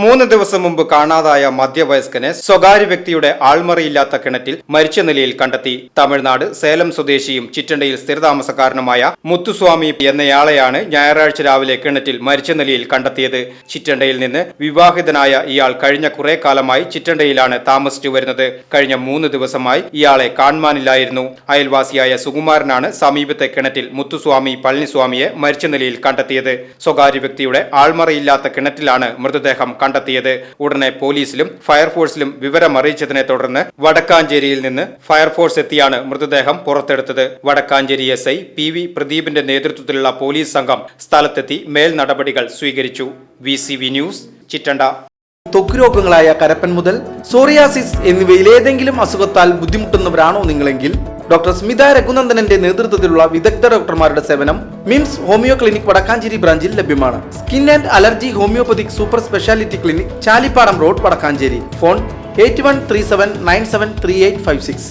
3 ദിവസം മുമ്പ് കാണാതായ മധ്യവയസ്കനെ സ്വകാര്യ വ്യക്തിയുടെ ആൾമറയില്ലാത്ത കിണറ്റിൽ മരിച്ച നിലയിൽ കണ്ടെത്തി. തമിഴ്നാട് സേലം സ്വദേശിയും ചിറ്റണ്ടയിൽ സ്ഥിരതാമസക്കാരനുമായ മുത്തുസ്വാമി എന്നയാളെയാണ് ഞായറാഴ്ച രാവിലെ കിണറ്റിൽ മരിച്ച നിലയിൽ കണ്ടെത്തിയത്. ചിറ്റണ്ടയിൽ നിന്ന് വിവാഹിതനായ ഇയാൾ കഴിഞ്ഞ കുറെ കാലമായി ചിറ്റണ്ടയിലാണ് താമസിച്ചു വരുന്നത്. കഴിഞ്ഞ 3 ദിവസമായി ഇയാളെ കാണുവാനില്ലായിരുന്നു. അയൽവാസിയായ സുകുമാരനാണ് സമീപത്തെ കിണറ്റിൽ മുത്തുസ്വാമി പളനിസ്വാമിയെ മരിച്ച നിലയിൽ കണ്ടെത്തിയത്. സ്വകാര്യ വ്യക്തിയുടെ ആൾമറയില്ലാത്ത കിണറ്റിലാണ് മൃതദേഹം കണ്ടെത്തിയത്. ഉടനെ പോലീസിലും ഫയർഫോഴ്സിലും വിവരമറിയിച്ചതിനെ തുടർന്ന് വടക്കാഞ്ചേരിയിൽ നിന്ന് ഫയർഫോഴ്സ് എത്തിയാണ് മൃതദേഹം പുറത്തെടുത്തത്. വടക്കാഞ്ചേരി SI PV പ്രദീപിന്റെ നേതൃത്വത്തിലുള്ള പോലീസ് സംഘം സ്ഥലത്തെത്തി മേൽ നടപടികൾ സ്വീകരിച്ചു. VCV news, Chittanda. ത്വക്ക് രോഗങ്ങളായ കരപ്പൻ മുതൽ സോറിയാസിസ് എന്നിവയിൽ ഏതെങ്കിലും അസുഖത്താൽ ബുദ്ധിമുട്ടുന്നവരാണോ നിങ്ങളെങ്കിൽ ഡോക്ടർ സ്മിത രഘുനന്ദനന്റെ നേതൃത്വത്തിലുള്ള വിദഗ്ധ ഡോക്ടർമാരുടെ സേവനം മിംസ് ഹോമിയോ ക്ലിനിക് വടക്കാഞ്ചേരി ബ്രാഞ്ചിൽ ലഭ്യമാണ്. Skin and allergy homeopathic super speciality clinic Chalippadam road Vadakkanchery. Phone 8137973856.